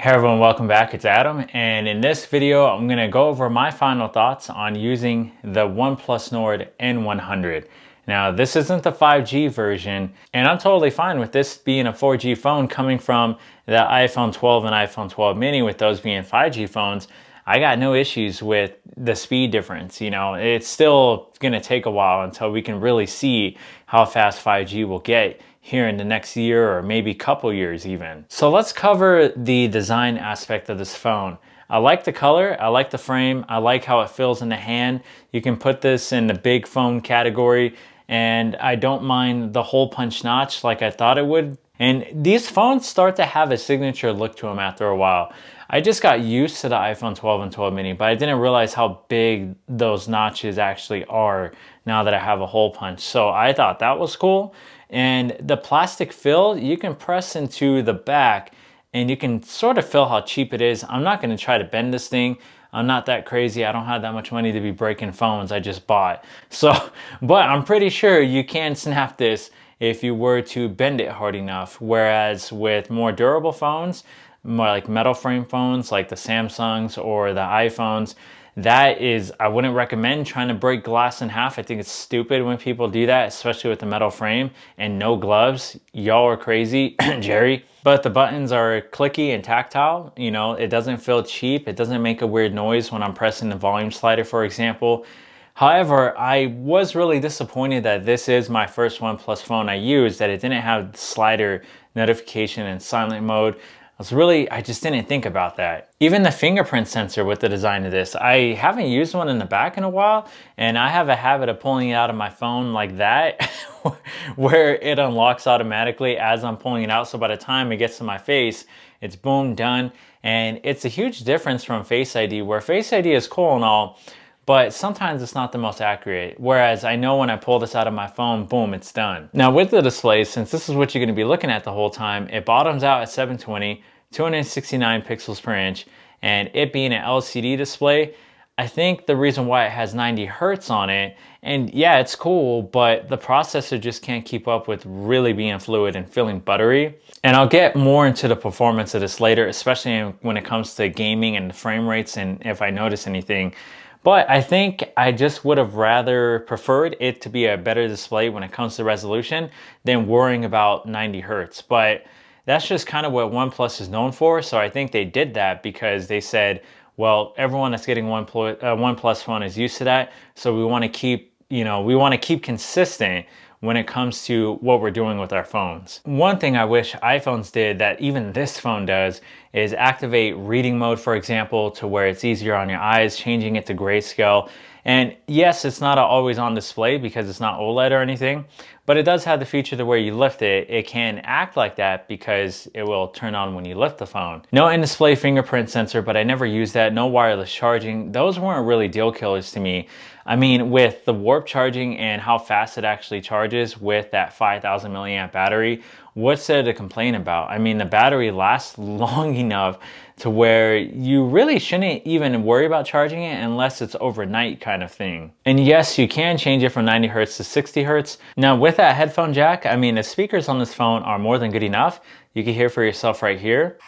Hey everyone, welcome back. It's Adam, and in this video I'm going to go over my final thoughts on using the OnePlus Nord N100. Now this isn't the 5G version, and I'm totally fine with this being a 4G phone coming from the iPhone 12 and iPhone 12 mini, with those being 5G phones. I got no issues with the speed difference. It's still going to take a while until we can really see how fast 5G will get here in the next year or maybe couple years even. So let's cover the design aspect of this phone. I like the color, I like the frame, I like how it feels in the hand. You can put this in the big phone category, and I don't mind the hole punch notch like I thought it would. And these phones start to have a signature look to them after a while. I just got used to the iPhone 12 and 12 mini, but I didn't realize how big those notches actually are now that I have a hole punch. So I thought that was cool. And the plastic fill, you can press into the back and you can sort of feel how cheap it is. I'm not going to try to bend this thing. I'm not that crazy. I don't have that much money to be breaking phones I just bought. So, but I'm pretty sure you can snap this if you were to bend it hard enough. Whereas with more durable phones, more like metal frame phones like the Samsungs or the iPhones, I wouldn't recommend trying to break glass in half. I think it's stupid when people do that, especially with the metal frame and no gloves. Y'all are crazy, Jerry. But the buttons are clicky and tactile. It doesn't feel cheap. It doesn't make a weird noise when I'm pressing the volume slider, for example. However, I was really disappointed that this is my first OnePlus phone I used, that it didn't have slider notification and silent mode. I just didn't think about that. Even the fingerprint sensor with the design of this, I haven't used one in the back in a while, and I have a habit of pulling it out of my phone like that, where it unlocks automatically as I'm pulling it out. So by the time it gets to my face, it's boom, done. And it's a huge difference from Face ID, where Face ID is cool and all, but sometimes it's not the most accurate. Whereas I know when I pull this out of my phone, boom, it's done. Now with the display, since this is what you're gonna be looking at the whole time, it bottoms out at 720, 269 pixels per inch, and it being an LCD display, I think the reason why it has 90 hertz on it, and yeah, it's cool, but the processor just can't keep up with really being fluid and feeling buttery. And I'll get more into the performance of this later, especially when it comes to gaming and the frame rates and if I notice anything. But I think I just would have rather preferred it to be a better display when it comes to resolution than worrying about 90 hertz. But that's just kind of what OnePlus is known for. So I think they did that because they said, well, everyone that's getting OnePlus phone is used to that. So we want to keep consistent when it comes to what we're doing with our phones. One thing I wish iPhones did that even this phone does is activate reading mode, for example, to where it's easier on your eyes, changing it to grayscale. And yes, it's not always on display because it's not OLED or anything, but it does have the feature to where you lift it, it can act like that because it will turn on when you lift the phone. No in-display fingerprint sensor, but I never used that. No wireless charging. Those weren't really deal killers to me. I mean, with the warp charging and how fast it actually charges with that 5,000 milliamp battery, what's there to complain about? I mean, the battery lasts long enough to where you really shouldn't even worry about charging it unless it's overnight kind of thing. And yes, you can change it from 90 hertz to 60 hertz. Now with that headphone jack, I mean, the speakers on this phone are more than good enough. You can hear for yourself right here.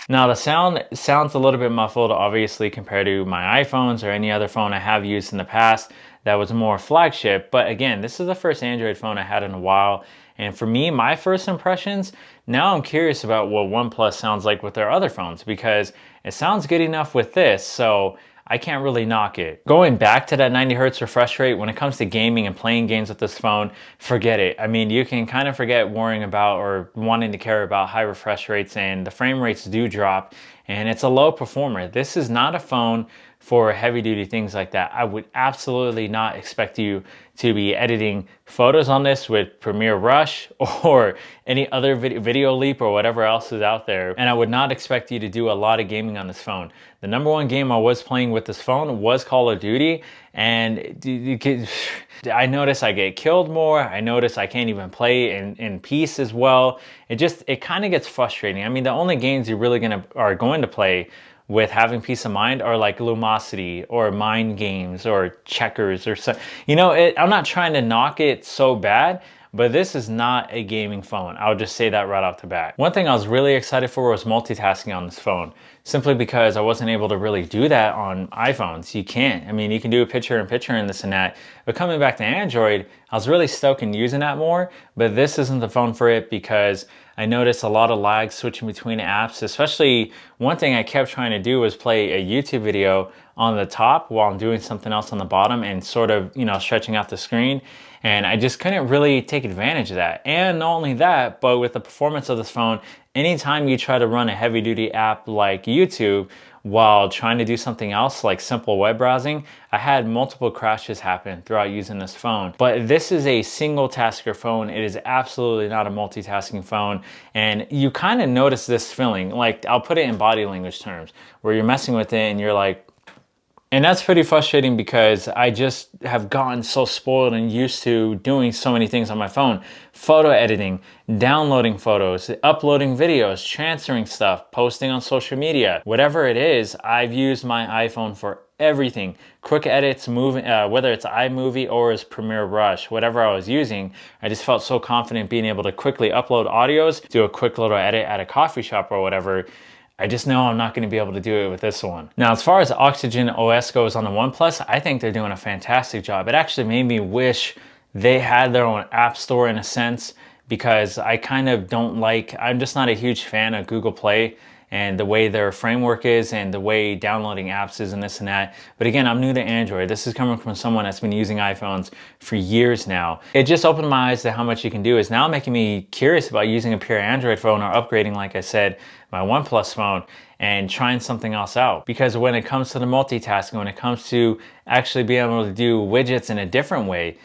Now the sound sounds a little bit muffled, obviously, compared to my iPhones or any other phone I have used in the past that was more flagship. But again, this is the first Android phone I had in a while. And for me, my first impressions, now I'm curious about what OnePlus sounds like with their other phones, because it sounds good enough with this. So I can't really knock it. Going back to that 90 hertz refresh rate, when it comes to gaming and playing games with this phone, forget it. I mean, you can kind of forget worrying about or wanting to care about high refresh rates, and the frame rates do drop, and it's a low performer. This is not a phone for heavy duty things like that. I would absolutely not expect you to be editing photos on this with Premiere Rush or any other video leap or whatever else is out there. And I would not expect you to do a lot of gaming on this phone. The number one game I was playing with this phone was Call of Duty, and I notice I get killed more. I notice I can't even play in peace as well. It kind of gets frustrating. I mean, the only games you really are going to play with having peace of mind are like Lumosity or Mind Games or Checkers or so. You know, I'm not trying to knock it so bad, but this is not a gaming phone. I'll just say that right off the bat. One thing I was really excited for was multitasking on this phone, simply because I wasn't able to really do that on iPhones. You can't. I mean, you can do a picture-in-picture and this and that, but coming back to Android, I was really stoked in using that more, but this isn't the phone for it because I noticed a lot of lag switching between apps. Especially one thing I kept trying to do was play a YouTube video on the top while I'm doing something else on the bottom and sort of, you know, stretching out the screen. And I just couldn't really take advantage of that. And not only that, but with the performance of this phone, anytime you try to run a heavy duty app like YouTube while trying to do something else like simple web browsing, I had multiple crashes happen throughout using this phone. But this is a single tasker phone. It is absolutely not a multitasking phone. And you kind of notice this feeling, like I'll put it in body language terms, where you're messing with it and you're like, and that's pretty frustrating because I just have gotten so spoiled and used to doing so many things on my phone. Photo editing, downloading photos, uploading videos, transferring stuff, posting on social media. Whatever it is, I've used my iPhone for everything. Quick edits, whether it's iMovie or it's Premiere Rush, whatever I was using, I just felt so confident being able to quickly upload audios, do a quick little edit at a coffee shop or whatever. I just know I'm not going to be able to do it with this one. Now, as far as Oxygen OS goes on the OnePlus, I think they're doing a fantastic job. It actually made me wish they had their own app store in a sense, because I kind of don't like, I'm just not a huge fan of Google Play and the way their framework is and the way downloading apps is and this and that. But again, I'm new to Android. This is coming from someone that's been using iPhones for years now. It just opened my eyes to how much you can do. It's now making me curious about using a pure Android phone or upgrading, like I said, my OnePlus phone and trying something else out. Because when it comes to the multitasking, when it comes to actually being able to do widgets in a different way,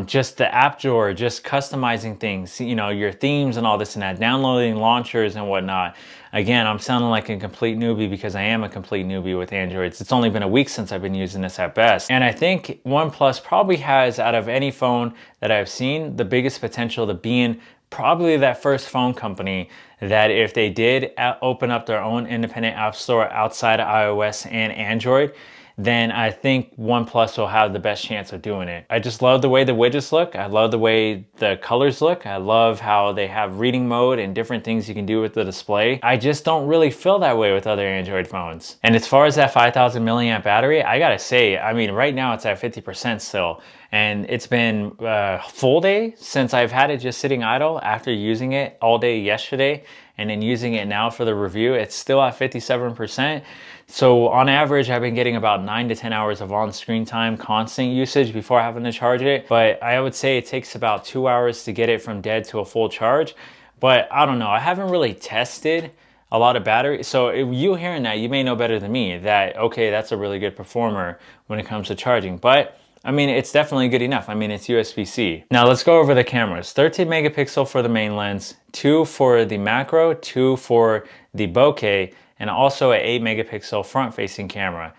just the app drawer, just customizing things, you know, your themes and all this and that, downloading launchers and whatnot. Again, I'm sounding like a complete newbie because I am a complete newbie with Androids. It's only been a week since I've been using this at best. And I think OnePlus probably has, out of any phone that I've seen, the biggest potential to being probably that first phone company that if they did open up their own independent app store outside of iOS and Android, then I think OnePlus will have the best chance of doing it. I just love the way the widgets look. I love the way the colors look. I love how they have reading mode and different things you can do with the display. I just don't really feel that way with other Android phones. And as far as that 5,000 milliamp battery, I gotta say, I mean, right now it's at 50% still. And it's been a full day since I've had it just sitting idle after using it all day yesterday. And then using it now for the review, it's still at 57%. So on average, I've been getting about 9 to 10 hours of on-screen time, constant usage before having to charge it. But I would say it takes about 2 hours to get it from dead to a full charge. But I don't know, I haven't really tested a lot of battery. So if you hearing that, you may know better than me that, okay, that's a really good performer when it comes to charging. But I mean, it's definitely good enough. I mean, it's USB-C. Now let's go over the cameras. 13 megapixel for the main lens, 2 for the macro, 2 for the bokeh, and also an 8 megapixel front-facing camera.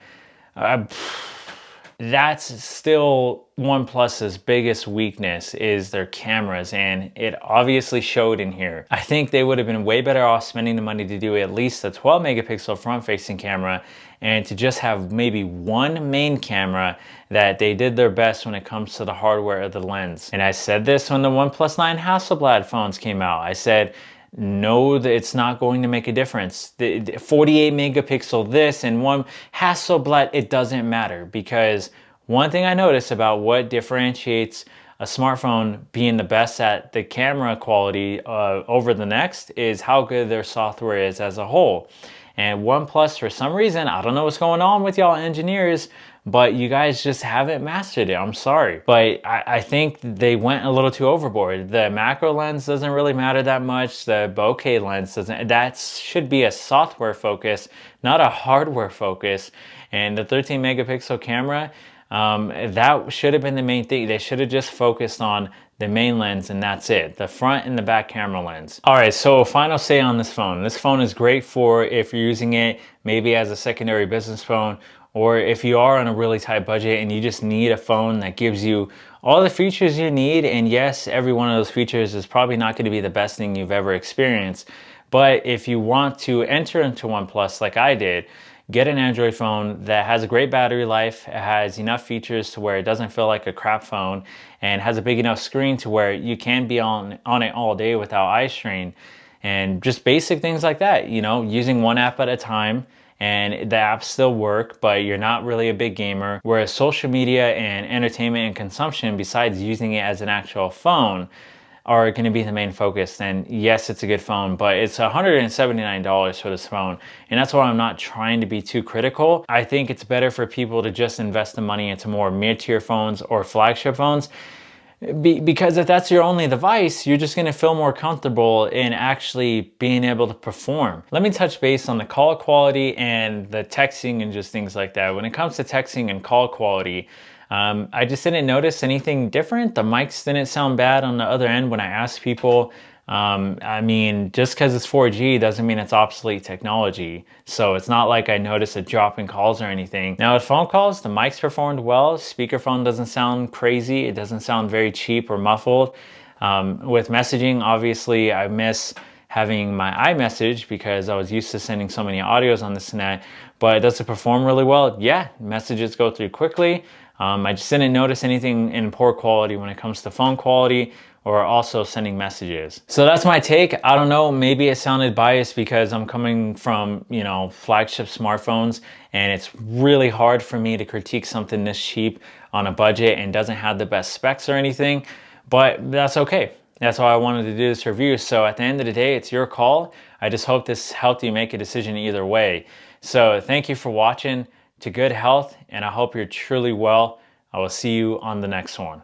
That's still OnePlus's biggest weakness, is their cameras, and it obviously showed in here. I think they would have been way better off spending the money to do at least a 12 megapixel front-facing camera and to just have maybe one main camera that they did their best when it comes to the hardware of the lens. And I said this when the OnePlus 9 Hasselblad phones came out. I said, no, it's not going to make a difference. The 48 megapixel this and one Hasselblad, it doesn't matter, because one thing I noticed about what differentiates a smartphone being the best at the camera quality over the next is how good their software is as a whole. And OnePlus, for some reason, I don't know what's going on with y'all engineers, but you guys just haven't mastered it. I'm sorry. But I think they went a little too overboard. The macro lens doesn't really matter that much. The bokeh lens doesn't. That should be a software focus, not a hardware focus. And the 13 megapixel camera, that should have been the main thing. They should have just focused on the main lens and that's it. The front and the back camera lens. All right, so final say on this phone. This phone is great for if you're using it maybe as a secondary business phone, or if you are on a really tight budget and you just need a phone that gives you all the features you need. And yes, every one of those features is probably not going to be the best thing you've ever experienced, But if you want to enter into OnePlus like I did, get an Android phone that has a great battery life, it has enough features to where it doesn't feel like a crap phone, and has a big enough screen to where you can be on it all day without eye strain. And just basic things like that, you know, using one app at a time, and the apps still work, but you're not really a big gamer. Whereas social media and entertainment and consumption, besides using it as an actual phone, are going to be the main focus. Then yes, it's a good phone, but it's $179 for this phone. And that's why I'm not trying to be too critical. I think it's better for people to just invest the money into more mid-tier phones or flagship phones. Because if that's your only device, you're just gonna feel more comfortable in actually being able to perform. Let me touch base on the call quality and the texting and just things like that. When it comes to texting and call quality, I just didn't notice anything different. The mics didn't sound bad on the other end when I asked people. I mean, just because it's 4G doesn't mean it's obsolete technology. So it's not like I noticed a drop in calls or anything. Now with phone calls, the mics performed well. Speakerphone doesn't sound crazy. It doesn't sound very cheap or muffled. With messaging, obviously I miss having my iMessage because I was used to sending so many audios on this net, but does it perform really well? Yeah, messages go through quickly. I just didn't notice anything in poor quality when it comes to phone quality or also sending messages. So that's my take. I don't know, maybe it sounded biased because I'm coming from, you know, flagship smartphones, and it's really hard for me to critique something this cheap on a budget and doesn't have the best specs or anything, but that's okay. That's why I wanted to do this review. So at the end of the day, it's your call. I just hope this helped you make a decision either way. So thank you for watching. To good health, and I hope you're truly well. I will see you on the next one.